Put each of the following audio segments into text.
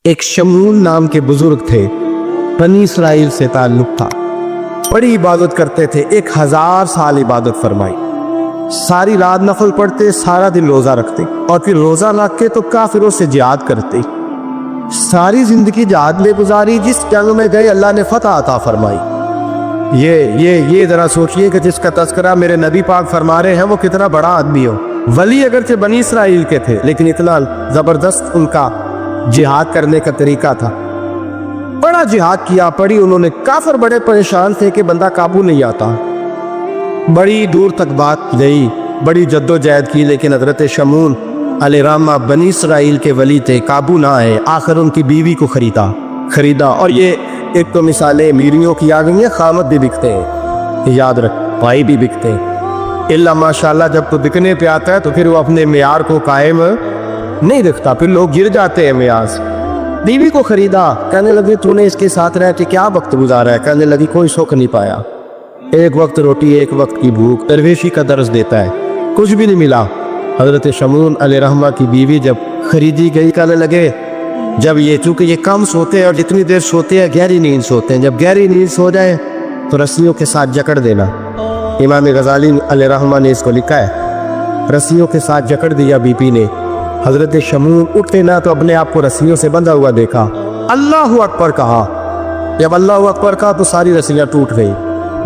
ایک شمول نام کے بزرگ تھے، بنی اسرائیل سے تعلق تھا، بڑی عبادت کرتے تھے، 1000 سال عبادت فرمائی، ساری رات نفل پڑھتے، سارا دن روزہ رکھتے، اور پھر روزہ رکھ کے تو کافروں سے جہاد کرتے، ساری زندگی جہاد میں گزاری، جس جنگ میں گئے اللہ نے فتح عطا فرمائی۔ یہ ذرا سوچئے کہ جس کا تذکرہ میرے نبی پاک فرما رہے ہیں وہ کتنا بڑا آدمی ہو۔ ولی اگرچہ بنی اسرائیل کے تھے لیکن اتنا زبردست ان کا جہاد کرنے کا طریقہ تھا، بڑا جہاد کیا، پڑی انہوں نے، کافر بڑے پریشان تھے کہ بندہ قابو نہیں آتا، بڑی دور تک بات گئی، بڑی جد و جہد کی، لیکن حضرت شمعون علیہ الرحمہ بنی اسرائیل کے ولی تھے، قابو نہ آئے، آخر ان کی بیوی کو خریدا۔ اور یہ ایک تو مثالیں میریوں کی آ گئی ہیں، خامد بھی بکتے ہیں، یاد رکھ، بھائی بھی بکتے ہیں، اللہ ماشاءاللہ جب تو بکنے پہ آتا ہے تو پھر وہ اپنے معیار کو قائم نہیں رکھتا، پھر لوگ گر جاتے ہیں معیار سے۔ بیوی کو خریدا، کہنے لگے تو نے اس کے ساتھ رہ کے کیا وقت گزارا ہے؟ کہنے لگی کوئی سکھ نہیں پایا، ایک وقت روٹی ایک وقت کی بھوک، درویشی کا درس دیتا ہے، کچھ بھی نہیں ملا۔ حضرت شمعون علیہ الرحمہ کی بیوی جب خریدی گئی، کہنے لگے جب چونکہ یہ کم سوتے ہیں اور جتنی دیر سوتے ہیں گہری نیند سوتے ہیں، جب گہری نیند سو جائے تو رسیوں کے ساتھ جکڑ دینا۔ امام غزالی علیہ الرحمہ نے اس کو لکھا ہے، رسیوں کے ساتھ جکڑ دیا بی پی نے۔ حضرت شمعون اٹھے نہ تو اپنے آپ کو رسیوں سے بندھا ہوا دیکھا، اللہ اکبر کہا، جب اللہ اکبر کہا تو ساری رسیاں ٹوٹ گئی۔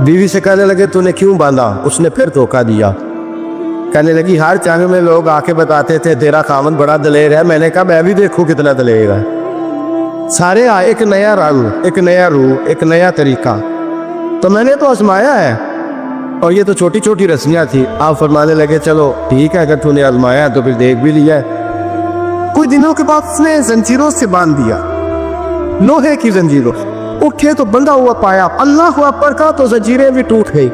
بیوی سے کہنے لگے تو نے کیوں باندھا؟ اس نے پھر دھوکہ دیا، کہنے لگی ہر چنگ میں لوگ آ کے بتاتے تھے تیرا خاوند بڑا دلیر ہے، میں نے کہا میں بھی دیکھوں کتنا دلیر ہے۔ سارے آئے، ایک نیا رنگ، ایک نیا روح، ایک نیا طریقہ، تو میں نے تو آزمایا ہے، اور یہ تو چھوٹی چھوٹی رسیاں تھی۔ آپ فرمانے لگے چلو ٹھیک ہے، اگر تو نے آزمایا تو پھر دیکھ بھی لیا ہے۔ کچھ دنوں کے بعد اس نے زنجیروں سے باندھ دیا، لوہے کی زنجیروں، اٹھے تو بندھا ہوا پایا، اللہ اکبر کہا تو زنجیریں بھی ٹوٹ گئی۔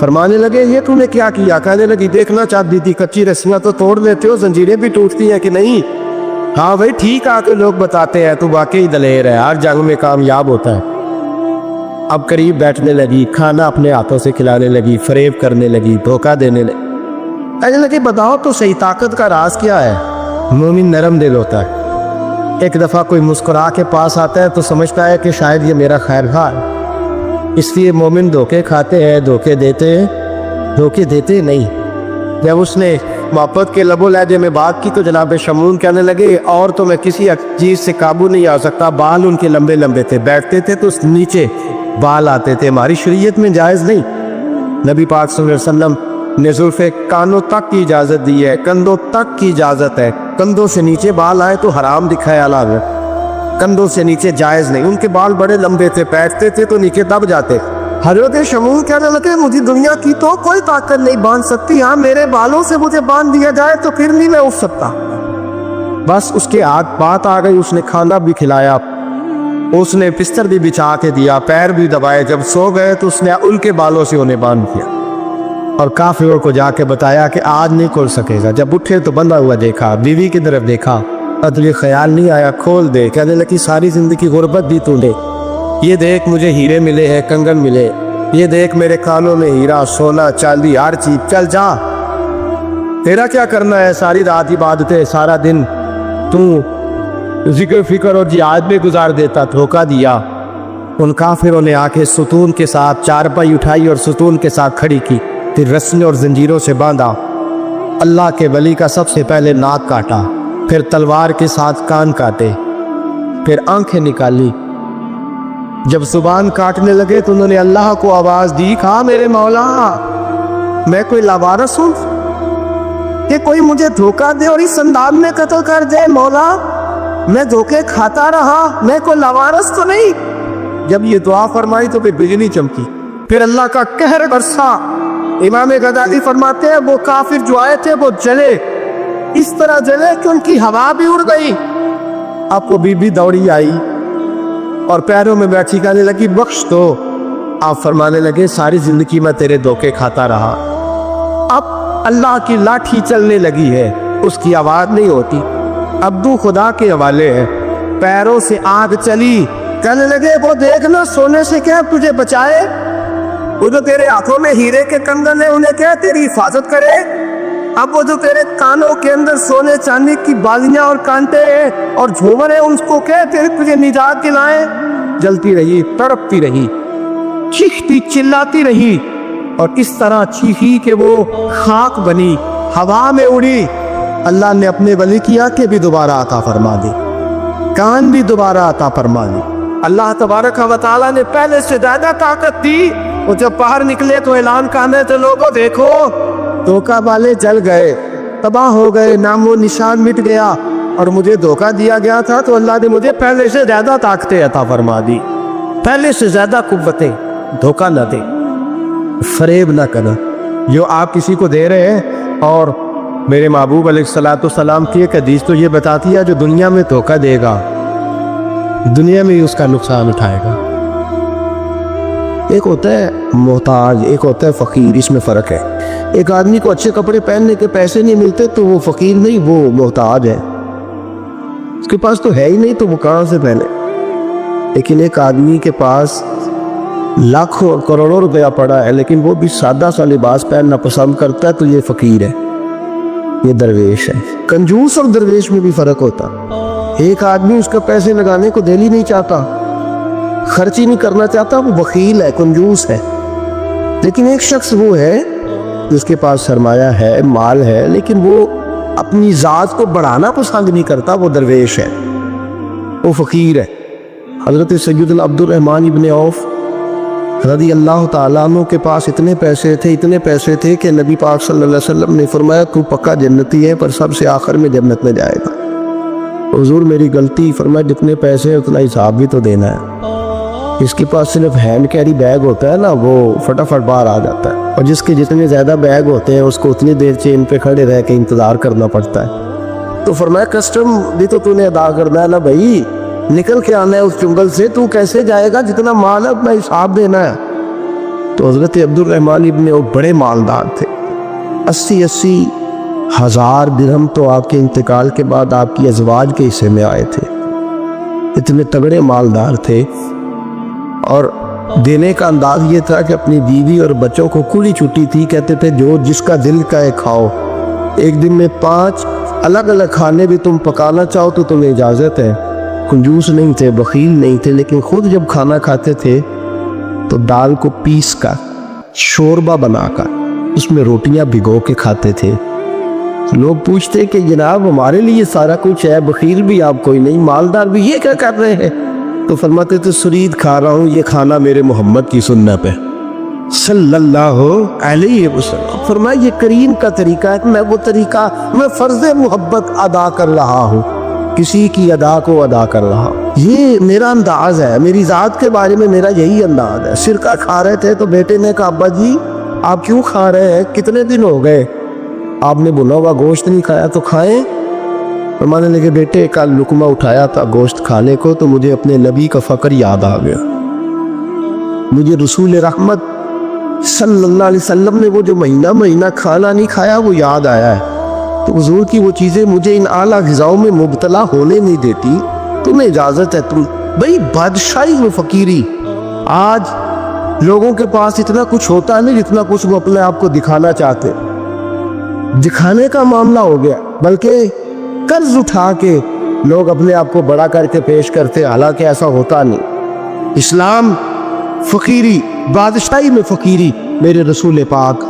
فرمانے لگے یہ تو نے کیا کیا؟ کہنے لگی دیکھنا چاہتی تھی، کچی رسیاں تو توڑ لیتے ہو، زنجیریں بھی ٹوٹتی ہیں کہ نہیں؟ ہاں بھائی ٹھیک، آ کے لوگ بتاتے ہیں تو واقعی دلیر ہے، ہر جنگ میں کامیاب ہوتا ہے۔ اب قریب بیٹھنے لگی، کھانا اپنے ہاتھوں سے کھلانے لگی، فریب کرنے لگی، دھوکہ دینے لگی۔ کہنے لگی بتاؤ تو صحیح طاقت کا راز کیا ہے؟ مومن نرم دل ہوتا ہے، ایک دفعہ کوئی مسکرا کے پاس آتا ہے تو سمجھتا ہے کہ شاید یہ میرا خیر خواہ ہے، اس لیے مومن دھوکے کھاتے ہیں، دھوکے دیتے نہیں۔ جب اس نے محبت کے لب و لہجے میں بات کی تو جناب شمعون کہنے لگے اور تو میں کسی چیز سے قابو نہیں آ سکتا، بال ان کے لمبے لمبے تھے، بیٹھتے تھے تو نیچے بال آتے تھے، ہماری شریعت میں جائز نہیں۔ نبی پاک صلی اللہ علیہ وسلم نے زلف کانوں تک کی اجازت دی ہے، کندھوں تک کی اجازت ہے، کندھوں سے نیچے بال آئے تو حرام دکھایا اللہ نے، کندھوں سے نیچے جائز نہیں۔ ان کے بال بڑے لمبے تھے، بیٹھتے تھے تو نیچے دب جاتے۔ حضرت شمعون کہنے لگے مجھے دنیا کی تو کوئی طاقت نہیں باندھ سکتی، ہاں میرے بالوں سے مجھے باندھ دیا جائے تو پھر نہیں میں اٹھ سکتا۔ بس اس کے ہاتھ بات آ گئی، اس نے کھانا بھی کھلایا، اس نے بستر بھی بچھا کے دیا، پیر بھی دبائے، جب سو گئے تو اس نے ان کے بالوں سے انہیں باندھ دیا اور کافروں کو جا کے بتایا کہ آج نہیں کھول سکے گا۔ جب اٹھے تو بندھا ہوا دیکھا، بیوی کی طرف دیکھا، تجھے خیال نہیں آیا کھول دے؟ کہنے لگی ساری زندگی غربت دی تو نے، یہ دیکھ مجھے ہیرے ملے ہیں، کنگن ملے، یہ دیکھ میرے کانوں میں ہیرا، سونا، چاندی، ہر چیز، چل جا، تیرا کیا کرنا ہے؟ ساری رات عبادتیں، سارا دن تو ذکر فکر اور جہاد میں گزار دیتا۔ دھوکہ دیا۔ ان کافروں نے آ کے ستون کے ساتھ چارپائی اٹھائی اور ستون کے ساتھ کھڑی کی، پھر رسیوں اور زنجیروں سے باندھا۔ اللہ کے ولی کا سب سے پہلے ناک کاٹا، پھر تلوار کے ساتھ کان کاٹے، پھر آنکھیں نکالی۔ جب زبان کاٹنے لگے تو انہوں نے اللہ کو آواز دی، کہا میرے مولا میں کوئی لاوارث ہوں کہ کوئی مجھے دھوکہ دے اور اس انداز میں قتل کر دے؟ مولا میں دھوکے کھاتا رہا، میں کوئی لاوارث تو نہیں۔ جب یہ دعا فرمائی تو پھر بجلی چمکی، پھر اللہ کا قہر برسا۔ امام غزالی فرماتے ہیں وہ کافر جو آئے تھے وہ جلے، اس طرح جلے کہ ان کی ہوا بھی اڑ گئی۔ اب وہ بی بی دوڑی آئی اور پیروں میں بیٹھی، کہنے لگی بخش دو۔ آپ فرمانے لگے ساری زندگی میں تیرے دھوکے کھاتا رہا، اب اللہ کی لاٹھی چلنے لگی ہے، اس کی آواز نہیں ہوتی، ابدو خدا کے حوالے ہے، پیروں سے آگ چلی۔ کہنے لگے وہ دیکھنا سونے سے کیا تجھے بچائے، وہ جو تیرے ہاتھوں میں ہیرے کے کنگن ہیں انہیں کیا تیری حفاظت کرے، اب وہ جو تیرے کانوں کے اندر سونے چاندی کی بالیاں اور کانٹے ہیں اور جھومر ہیں، اس کو کہتے ہیں تجھے نجات دلائیں؟ جلتی رہی، تڑپتی رہی، چیختی چلاتی رہی، اور اس طرح چیخی کہ وہ خاک بنی، ہوا میں اڑی۔ اللہ نے اپنے ولی کی آنکھیں بھی دوبارہ عطا فرما دی، کان بھی دوبارہ عطا فرما دی۔ اللہ تبارک و تعالیٰ نے پہلے سے زیادہ طاقت دی۔ وہ جب باہر نکلے تو اعلان کرنے تھے، لوگوں دیکھو دھوکہ والے جل گئے، تباہ ہو گئے، نام و نشان مٹ گیا، اور مجھے دھوکہ دیا گیا تھا تو اللہ نے مجھے پہلے سے زیادہ طاقتیں عطا فرما دی، پہلے سے زیادہ قوتیں۔ دھوکہ نہ دیں، فریب نہ کریں جو آپ کسی کو دے رہے ہیں۔ اور میرے محبوب علیہ السلام کی ایک حدیث تو یہ بتاتی ہے جو دنیا میں دھوکہ دے گا دنیا میں ہی اس کا نقصان اٹھائے گا۔ ایک ہوتا ہے محتاج، ایک ہوتا ہے فقیر، اس میں فرق ہے۔ ایک آدمی کو اچھے کپڑے پہننے کے پیسے نہیں ملتے تو وہ فقیر نہیں، وہ محتاج ہے، اس کے پاس تو ہے ہی نہیں تو وہ کہاں سے پہنے۔ لیکن ایک آدمی کے پاس لاکھوں اور کروڑوں روپیہ پڑا ہے لیکن وہ بھی سادہ سا لباس پہننا پسند کرتا ہے تو یہ فقیر ہے، یہ درویش ہے۔ کنجوس اور درویش میں بھی فرق ہوتا۔ ایک آدمی اس کا پیسے لگانے کو دل ہی نہیں چاہتا، خرچ ہی نہیں کرنا چاہتا، وہ بخیل ہے، کنجوس ہے۔ لیکن ایک شخص وہ ہے جس کے پاس سرمایہ ہے، مال ہے، لیکن وہ اپنی ذات کو بڑھانا پسند نہیں کرتا، وہ درویش ہے، وہ فقیر ہے۔ حضرت سیدنا عبد الرحمن ابن عوف رضی اللہ تعالیٰ عنہ کے پاس اتنے پیسے تھے کہ نبی پاک صلی اللہ علیہ وسلم نے فرمایا تو پکا جنتی ہے پر سب سے آخر میں جنت میں جائے گا۔ حضور میری غلطی، فرمایا جتنے پیسے ہیں اتنا حساب بھی تو دینا ہے۔ اس کے پاس صرف ہینڈ کیری بیگ ہوتا ہے نا، وہ فٹافٹ باہر آ جاتا ہے، اور جس کے جتنے زیادہ بیگ ہوتے ہیں اس کو اتنی دیر چین پہ کھڑے رہ کے انتظار کرنا پڑتا ہے۔ تو فرمایا کسٹم بھی تو نے ادا کرنا ہے نا بھائی، نکل کے آنا ہے اس جنگل سے، تو کیسے جائے گا؟ جتنا مال ہے اپنا حساب دینا ہے۔ تو حضرت عبد الرحمن ابن وہ بڑے مالدار تھے، 80 ہزار درہم تو آپ کے انتقال کے بعد آپ کی ازواج کے حصے میں آئے تھے، اتنے تگڑے مالدار تھے۔ اور دینے کا انداز یہ تھا کہ اپنی بیوی اور بچوں کو کھلی چھٹی تھی، کہتے تھے جو جس کا دل کا ہے کھاؤ، ایک دن میں 5 الگ الگ کھانے بھی تم پکانا چاہو تو تمہیں اجازت ہے۔ کنجوس نہیں تھے، بخیل نہیں تھے، لیکن خود جب کھانا کھاتے تھے تو دال کو پیس کر شوربہ بنا کر اس میں روٹیاں بھگو کے کھاتے تھے۔ لوگ پوچھتے کہ جناب ہمارے لیے سارا کچھ ہے، بخیل بھی آپ کوئی نہیں، مالدار بھی، یہ کیا کر رہے ہیں؟ تو فرماتے تھے سرید کھا رہا ہوں، یہ کھانا میرے محمد کی سنت ہے صلی اللہ علیہ وسلم۔ فرمایا یہ کریم کا طریقہ ہے کہ میں وہ طریقہ، میں فرض محبت ادا کر رہا ہوں، کسی کی ادا کو ادا کر رہا ہوں، یہ میرا انداز ہے، میری ذات کے بارے میں میرا یہی انداز ہے۔ سرکہ کھا رہے تھے تو بیٹے نے کہا ابا جی آپ کیوں کھا رہے ہیں، کتنے دن ہو گئے آپ نے بنا ہوا گوشت نہیں کھایا تو کھائیں۔ فرمانے لگے بیٹے کل لقمہ اٹھایا تھا گوشت کھانے کو تو مجھے اپنے نبی کا فقر یاد آ گیا، مجھے رسول رحمت صلی اللہ علیہ وسلم نے وہ جو مہینہ کھانا نہیں کھایا وہ یاد آیا ہے، تو حضور کی وہ چیزیں مجھے ان اعلیٰ غذاؤں میں مبتلا ہونے نہیں دیتی، تمہیں اجازت ہے۔ تم بھئی بادشاہی میں فقیری، آج لوگوں کے پاس اتنا کچھ ہوتا نہیں جتنا کچھ وہ اپنے آپ کو دکھانا چاہتے، دکھانے کا معاملہ ہو گیا، بلکہ قرض اٹھا کے لوگ اپنے آپ کو بڑا کر کے پیش کرتے، حالانکہ ایسا ہوتا نہیں۔ اسلام فقیری، بادشاہی میں فقیری، میرے رسول پاک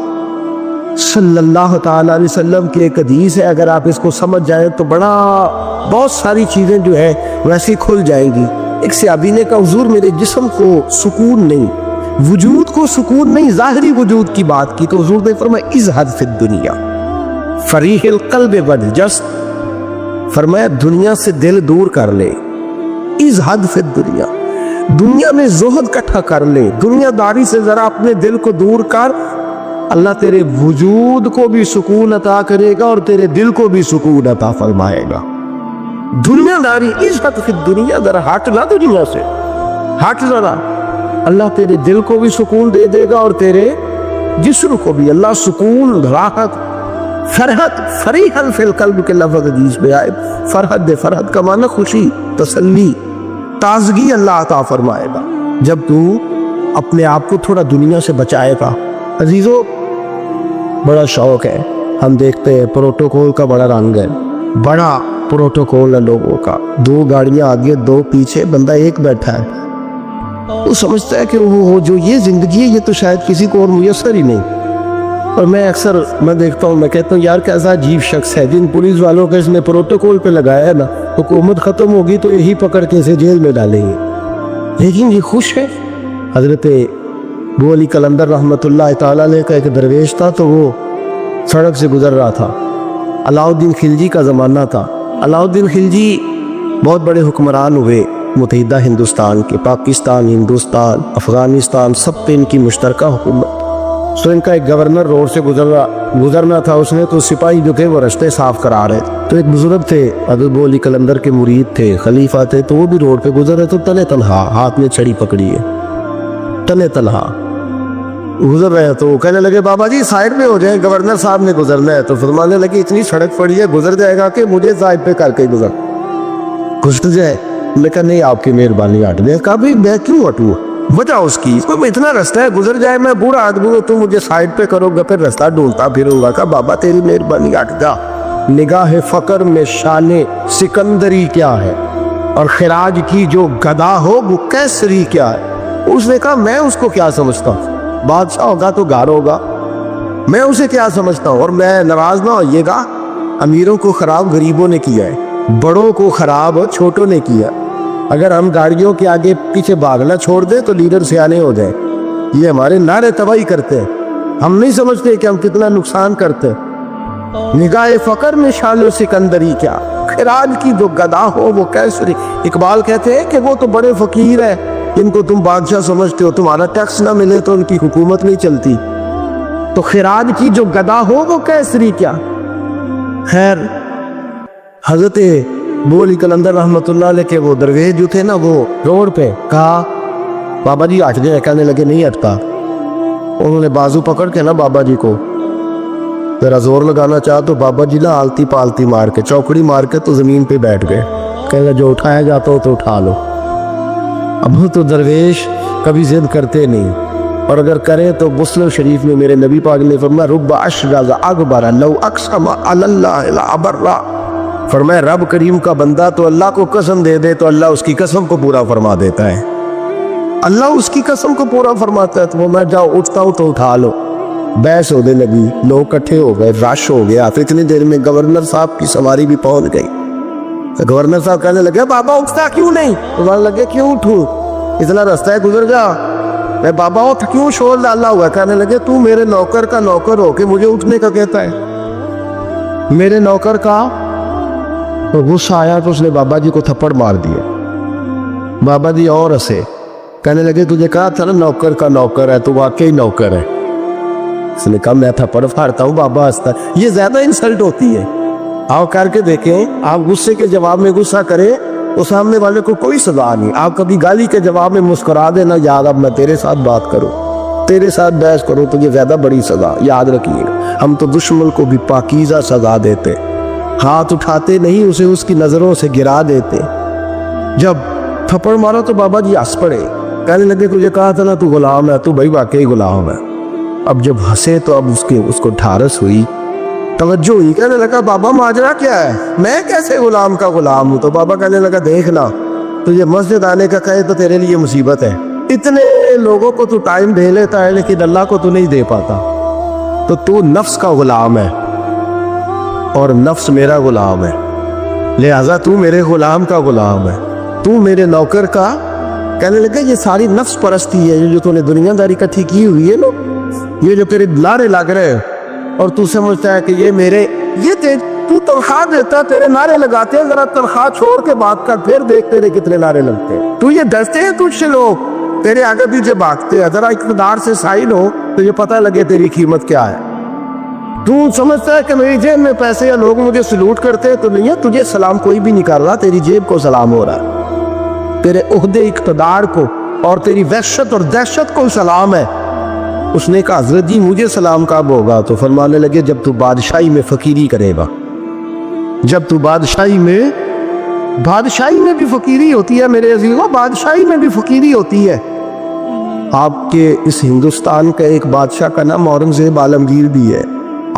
صلی اللہ تعالیٰ علیہ وسلم کی ایک حدیث ہے، اگر آپ اس کو سمجھ جائیں تو بہت ساری چیزیں جو ہے ویسی کھل جائیں گی۔ ایک صحابی نے کہا حضور میرے جسم کو سکون نہیں، وجود کو سکون نہیں، ظاہری وجود کی بات کی، تو حضور نے فرمایا ازہد فی الدنیا فریح القلب والجسد، فرمایا دنیا سے دل دور کر لے، ازہد فی الدنیا، دنیا میں زہد کٹھا کر لے، دنیا داری سے ذرا اپنے دل کو دور کر، اللہ تیرے وجود کو بھی سکون عطا کرے گا اور تیرے دل کو بھی سکون عطا فرمائے گا۔ دنیا داری، ازہد فی الدنیا، ذرا ہٹ لا دنیا سے، ہٹ ذرا، اللہ تیرے دل کو بھی سکون دے دے گا اور تیرے جسم کو بھی، اللہ سکون، راحت، فرحت، فریحاً فی القلب کے لفظ حدیث میں آئے، فرحت دے، فرحت کا معنی خوشی، تسلی، تازگی اللہ عطا فرمائے گا جب تو اپنے آپ کو تھوڑا دنیا سے بچائے گا۔ عزیزو بڑا شوق ہے ہم دیکھتے ہیں پروٹوکول کا بڑا رنگ ہے, بڑا پروٹوکول ہے لوگوں کا, 2 گاڑیاں آگے 2 پیچھے, بندہ ایک بیٹھا ہے. وہ سمجھتا ہے کہ وہ جو یہ زندگی ہے یہ تو شاید کسی کو اور میسر ہی نہیں. اور میں اکثر دیکھتا ہوں, میں کہتا ہوں یار کیسا عجیب شخص ہے. جن پولیس والوں کا اس نے پروٹوکول پہ لگایا ہے نا, حکومت ختم ہوگی تو یہی پکڑ کے اسے جیل میں ڈالیں گے, لیکن یہ خوش ہے. حضرت ابو علی قلندر رحمۃ اللہ تعالیٰ علیہ کا ایک درویش تھا, تو وہ سڑک سے گزر رہا تھا. علاء الدین خلجی کا زمانہ تھا. علاء الدین خلجی بہت بڑے حکمران ہوئے متحدہ ہندوستان کے. پاکستان, ہندوستان, افغانستان, سب پہ ان کی مشترکہ حکومت. تو ان کا ایک گورنر روڈ سے گزرنا تھا, اس نے تو سپاہی جو تھے وہ رستے صاف کرا رہے تھے. تو ایک بزرگ تھے, حضرت ابو علی قلندر کے مرید تھے, خلیفہ تھے, تو وہ بھی روڈ پہ گزر رہے, تو تلے تنہا ہاتھ میں چھڑی پکڑی ہے, تلے تنہا گزر رہے ہیں. تو کہنے لگے بابا جی سائڈ میں ہو جائیں, گورنر صاحب نے گزرنا ہے. تو فرمانے لگے اتنی سڑک پڑی ہے, گزر جائے گا کہ مجھے سائڈ پہ کر کے گزر جائے. میں کہا نہیں آپ کی مہربانی ہٹ دیں. کہا بھائی میں کیوں ہٹوں, وجہ اس کی اتنا رستہ ہے, گزر جائے, میں بوڑھا آدمی ہوں, تو مجھے سائڈ پہ کرو گا, پھر رستہ ڈھونڈتا پھروں گا. کہا بابا تیری مہربانی ہٹ جا. نگاہ فقر میں شان سکندری کیا ہے, اور خراج کی جو گدا ہو وہ کیسری کیا ہے. اس نے کہا میں اس کو کیا سمجھتا ہوں, بادشاہ ہوگا تو گھر ہوگا, میں اسے کیا سمجھتا ہوں. اور میں ناراض نہ ہوئیے گا, امیروں کو خراب غریبوں نے کیا ہے, بڑوں کو خراب چھوٹوں نے کیا. اگر ہم گاڑیوں کے آگے پیچھے بھاگنا چھوڑ دیں تو لیڈر سیانے ہو جائیں. یہ ہمارے نعرے تباہی کرتے ہیں, ہم نہیں سمجھتے کہ ہم کتنا نقصان کرتے ہیں. نگاہ فقر میں شان و سکندری کیا, خراج کی جو گدا ہو وہ کیسری. اقبال کہتے ہیں کہ وہ تو بڑے فقیر ہیں جن کو تم بادشاہ سمجھتے ہو, تمہارا ٹیکس نہ ملے تو ان کی حکومت نہیں چلتی. تو خراج کی جو گدا ہو وہ کیسری کیا. خیر حضرت ابو علی قلندر رحمۃ اللہ علیہ کے وہ درویش جو تھے نا, وہ روڈ پہ کہا بابا جی ہٹ جائے. کہنے لگے نہیں ہٹتا. انہوں نے بازو پکڑ کے نا بابا جی کو ذرا زور لگانا چاہا, تو بابا جی نا آلتی پالتی مار کے, چوکڑی مار کے تو زمین پہ بیٹھ گئے. کہنے جو اٹھایا جاتا ہو تو اٹھا لو. اب تو درویش کبھی ضد کرتے نہیں, اور اگر کریں تو مسلم شریف میں میرے نبی پاک نے فرمایا رب اشرز اکبر لو اقسم علی اللہ لابرہ. فرمایا رب کریم کا بندہ تو اللہ کو قسم دے دے تو اللہ اس کی قسم کو پورا فرما دیتا ہے, اللہ اس کی قسم کو پورا فرماتا ہے. تو میں جاؤ اٹھتا ہوں تو اٹھا لو. بحث ہونے لگی, لوگ کٹھے ہو گئے, رش ہو گیا. پھر اتنی دیر میں گورنر صاحب کی سواری بھی پہنچ گئی. گورنر صاحب کہنے لگے بابا اٹھتا کیوں نہیں. کہنے لگے کیوں اٹھوں, اتنا رستہ ہے گزر جا. میں بابا اٹھ کیوں شور ڈالا ہوا. کہنے لگے تو میرے نوکر کا نوکر ہو کے مجھے اٹھنے کا کہتا ہے, میرے نوکر کا. تو غصہ آیا تو اس نے بابا جی کو تھپڑ مار دیا. بابا جی اور ہنسے, کہنے لگے تجھے کہا تھا نا نوکر کا نوکر ہے, تو واقعی نوکر ہے. اس نے کہا میں تھپڑ پھاڑتا ہوں. بابا ہنستا, یہ زیادہ انسلٹ ہوتی ہے. آپ کر کے دیکھیں, آپ غصے کے جواب میں غصہ کریں تو سامنے والے کو کوئی سزا نہیں. آپ کبھی گالی کے جواب میں مسکرا دینا, یاد اب میں تیرے ساتھ بات کروں, تیرے ساتھ بحث کروں, تو یہ زیادہ بڑی سزا. یاد رکھیے گا, ہم تو دشمن کو بھی پاکیزہ سزا دیتے, ہاتھ اٹھاتے نہیں, اسے اس کی نظروں سے گرا دیتے. جب تھپڑ مارا تو بابا جی ہنس پڑے. کہنے لگے تجھے کہا تھا نا تو غلام ہے, تو بھائی واقعی غلام ہے. اب جب ہنسے تو اب اس کو ٹھارس ہوئی, توجہ ہوئی. کہنے لگا بابا ماجرا کیا ہے, میں کیسے غلام کا غلام ہوں. تو بابا کہنے لگا دیکھنا, تجھے مسجد آنے کا کہے تو تیرے لیے مصیبت ہے. اتنے لوگوں کو تو ٹائم دے لیتا ہے لیکن اللہ کو تو نہیں دے پاتا. تو نفس کا غلام ہے اور نفس میرا غلام ہے, لہذا تو میرے غلام کا غلام ہے, تو میرے نوکر کا. کہنے لگا یہ ساری نفس پرستی ہے جو تو نے دنیا داری کٹھی کی ہوئی ہے نا, یہ جو تیرے نعرے لگ رہے ہیں اور تو سمجھتا ہے کہ یہ میرے, یہ تو تنخواہ دیتا, تیرے نعرے لگاتے ہیں. ذرا تنخواہ چھوڑ کے بات کر, پھر دیکھ تیرے کتنے نعرے لگتے ہیں. تو یہ ڈرتے ہیں تجھ سے لوگ, تیرے آگے پیچھے بھاگتے ہیں. ذرا اقتدار سے سائل ہو تو یہ پتہ لگے تیری قیمت کیا ہے. تو سمجھتا ہے کہ میری جیب میں پیسے یا لوگ مجھے سلوٹ کرتے ہیں, تو نہیں ہے, تجھے سلام کوئی بھی نہیں کر رہا, تیری جیب کو سلام ہو رہا ہے. تیرے عہدے اقتدار کو اور تیری وحشت اور دہشت کو سلام ہے. اس نے کہا حضرت جی مجھے سلام کب ہوگا. تو فرمانے لگے جب تو بادشاہی میں فقیری کرے گا, جب تو بادشاہی میں بھی فقیری ہوتی ہے میرے عزیزوں, بادشاہی میں بھی فقیری ہوتی ہے. آپ کے اس ہندوستان کا ایک بادشاہ کا نام اورنگزیب عالمگیر بھی ہے.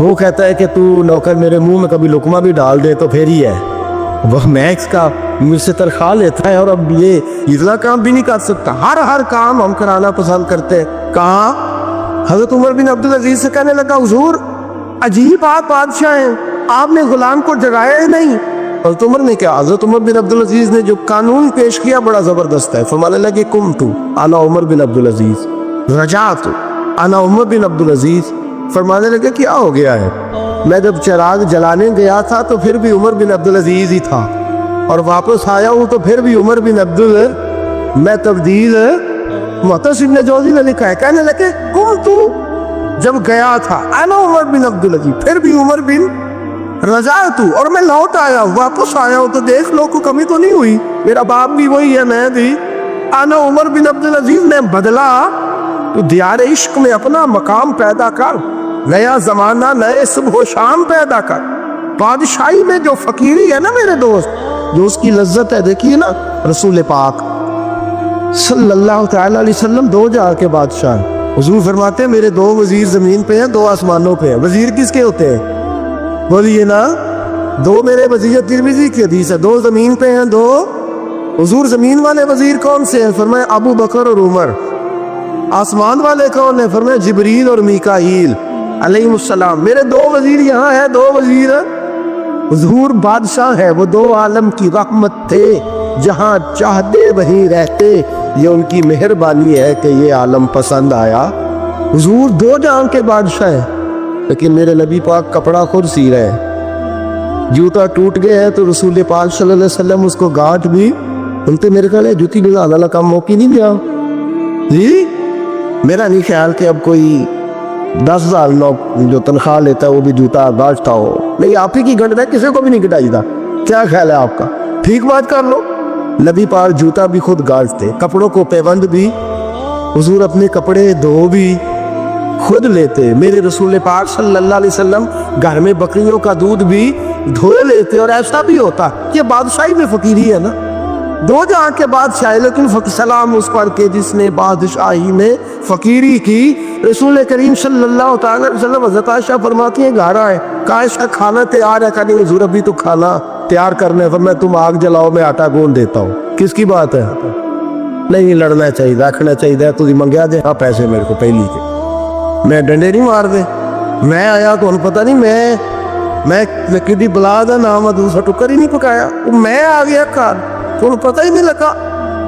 وہ کہتا ہے کہ تو نوکر میرے منہ میں کبھی لقمہ بھی ڈال دے تو پھر ہی ہے، وہ میکس کا مجھ سے تنخواہ لیتا ہے اور اب یہ اتنا کام بھی نہیں کر سکتا، ہر کام ہم کرانا پسند کرتے ہیں۔ کہاں حضرت عمر بن عبدالعزیز سے کہنے لگا حضور عجیب آپ بادشاہ ہیں، آپ نے غلام کو جگایا ہی نہیں۔ حضرت عمر نے کہا، حضرت عمر بن عبدالعزیز نے جو قانون پیش کیا بڑا زبردست ہے، فرمانے لگے قمت انا عمر بن عبدالعزیز، رجعت انا عمر بن عبدالعزیز، فرمانے لگے کیا ہو گیا ہے؟ میں جب چراغ جلانے گیا تھا تو پھر بھی عمر بن عبدالعزیز ہی تھا، اور واپس آیا ہوں تو پھر بھی عمر بن میں تبدیل محتسب نے جوزی نے لکھا ہے، کہنے لگے قمت جب گیا تھا انا عمر بن عبدالعزیز، پھر بھی عمر بن رجعت، اور میں لوٹ آیا واپس آیا ہوں تو دیکھ لو کوئی کمی تو نہیں ہوئی، میرا باپ بھی وہی ہے میں بھی انا عمر بن عبدالعزیز، میں بدلا تو دیار عشق میں اپنا مقام پیدا کر، نیا زمانہ نئے صبح و شام پیدا کر، بادشاہی میں جو فقیری ہے نا میرے دوست، جو اس کی لذت ہے، دیکھیے نا رسول پاک صلی اللہ تعالی علیہ وسلم دو جہاں کے بادشاہ ہیں، حضور فرماتے ہیں میرے دو وزیر زمین پہ ہیں، دو آسمانوں پہ ہیں۔ وزیر کس کے ہوتے ہیں؟ بولیے نا، دو میرے وزیر ترمذی کی حدیث ہے، دو زمین پہ ہیں، دو حضور زمین والے وزیر کون سے ہیں؟ فرمایا ابو بکر اور عمر۔ آسمان والے کون ہیں؟ فرمایا جبریل اور میکائیل علیہ السلام۔ میرے دو وزیر یہاں ہیں، دو وزیر حضور بادشاہ ہے، وہ دو عالم کی رحمت تھے، جہاں چاہتے وہیں رہتے، یہ ان کی مہربانی ہے کہ یہ عالم پسند آیا۔ حضور دو جہاں کے بادشاہ ہیں، لیکن میرے نبی پاک کپڑا خود سی رہے ہیں، جوتا ٹوٹ گیا ہے تو رسول پاک صلی اللہ علیہ وسلم اس کو گانٹھ بھی بولتے، میرے خیال ہے جوتی نظام اللہ کا موقع نہیں دیا جی، میرا نہیں خیال کہ اب کوئی 10,000 لوگ جو تنخواہ لیتا ہے وہ بھی جوتا گانٹھتا ہو، نہیں آپ ہی کی گھنٹ ہے، کسی کو بھی نہیں گٹائی تھا، کیا خیال ہے آپ کا؟ ٹھیک بات کر لو۔ نبی پاک جوتا بھی خود گانٹھتے، کپڑوں کو پیوند بھی حضور اپنے کپڑے دھو بھی خود لیتے، میرے رسول پاک صلی اللہ علیہ وسلم گھر میں بکریوں کا دودھ بھی دھو لیتے، اور ایسا بھی ہوتا، یہ بادشاہی میں فقیری ہے نا، دو جہاں کے بادشاہ، لیکن سلام اس پر کہ جس نے بادشاہی میں فقیری کی۔ رسول کریم صلی اللہ تعالی علیہ وسلم حضرت عائشہ فرماتی ہیں گھر آئے، کہا عائشہ کھانا تیار ہے؟ کہا نہیں حضور ابھی تو کھانا تیار کرنے، فرمایا تم آگ جلاؤ میں آٹا گوندھ دیتا ہوں۔ کس کی بات ہے؟ نہیں لڑنا چاہیے، رکھنا چاہیے، تو منگیا دے ہاں پیسے میرے کو پہلی کے، میں ڈنڈے نہیں مار دے، میں آیا تو پتہ نہیں میں کدی بلا دا نام دوسرا ٹکر ہی نہیں پکایا، میں آ گیا کار تو پتہ ہی نہیں لگا،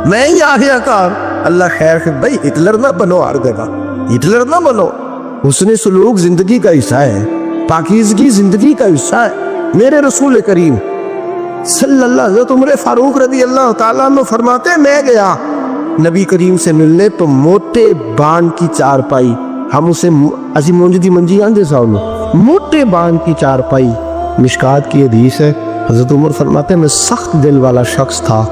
میں ہی آ گیا کار۔ اللہ خیر کہ بھائی ہٹلر نہ بنو، ہر جگہ ہٹلر نہ بنو، حسن سلوک زندگی کا حصہ ہے، پاکیزگی زندگی کا حصہ ہے۔ میرے رسول کریم صلی اللہ علیہ وسلم، عمر فاروق رضی اللہ تعالیٰ عنہ فرماتے ہیں میں گیا نبی کریم سے ملنے تو موٹے بان کی چارپائی، ہم اسے اسی مونجدی منجی آندے ساؤنو، موٹے بان کی چارپائی، مشکات کی حدیث ہے۔ حضرت عمر فرماتے ہیں میں سخت دل والا شخص تھا،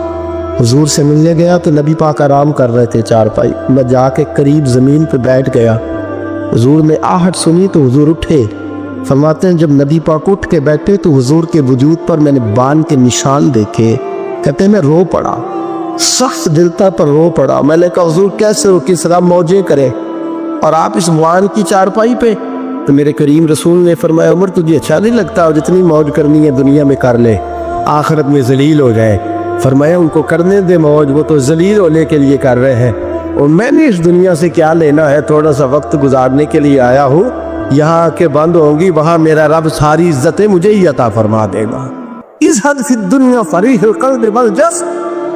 حضور سے ملنے گیا تو نبی پاک آرام کر رہے تھے چارپائی، میں جا کے قریب زمین پہ بیٹھ گیا، حضور نے آہٹ سنی تو حضور اٹھے، فرماتے ہیں جب نبی پاک اٹھ کے بیٹھے تو حضور کے وجود پر میں نے بان کے نشان دیکھے، کہتے ہیں میں رو پڑا، سخت دلتا پر رو پڑا، میں نے کہا حضور کیسے ہو، کس طرح موجے کرے اور آپ اس بان کی چارپائی پہ؟ تو میرے کریم رسول نے فرمایا عمر تجھے اچھا نہیں لگتا، جتنی موج کرنی ہے دنیا میں کر لے، آخرت میں ذلیل ہو جائے۔ فرمایا ان کو کرنے دے موج، وہ تو ذلیل ہونے کے لیے کر رہے ہیں، اور میں نے اس دنیا سے کیا لینا ہے، تھوڑا سا وقت گزارنے کے لیے آیا ہوں، یہاں کے بند ہوں گی، وہاں میرا رب ساری عزتیں مجھے ہی عطا فرما دے گا۔ اس حد فی الدنیا فریح القلب والجس،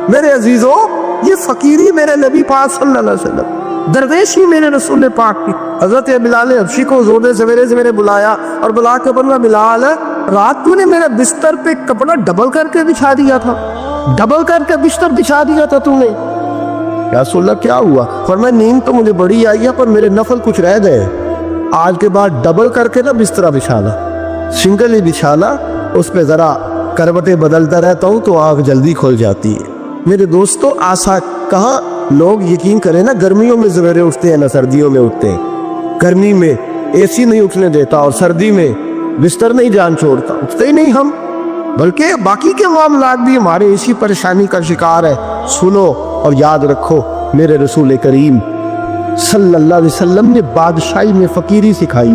میرے عزیزوں یہ فقیری میرے نبی پاک صلی اللہ علیہ وسلم، درویشی میرے رسول پاک کی۔ حضرت بلال حبشی کو حضور نے سویرے سے بلایا اور بلا کے فرمایا بلال رات تو نے میرے بستر پہ کپڑا ڈبل کر کے بچھا دیا تھا، ڈبل کر کے بستر بچھا دیا تھا تم نے، یا رسول اللہ کیا ہوا؟ فرمایا نیند تو مجھے بڑی آئی ہے پر میرے نفل کچھ رہ گئے، آج کے بعد ڈبل کر کے نہ بستر بچھانا، سنگل ہی بچھانا، اس پہ ذرا کروٹیں بدلتا رہتا ہوں تو آنکھ جلدی کھل جاتی ہے۔ میرے دوستو آسا کہاں لوگ یقین کریں نا، گرمیوں میں سویرے اٹھتے ہیں نہ سردیوں میں اٹھتے ہیں، گرمی میں اے سی نہیں اٹھنے دیتا اور سردی میں بستر نہیں جان چھوڑتا، اٹھتے ہی نہیں ہم، بلکہ باقی کے معاملات بھی ہمارے اسی پریشانی کا شکار ہے۔ سنو اور یاد رکھو میرے رسول کریم صلی اللہ علیہ وسلم نے بادشاہی میں فقیری سکھائی،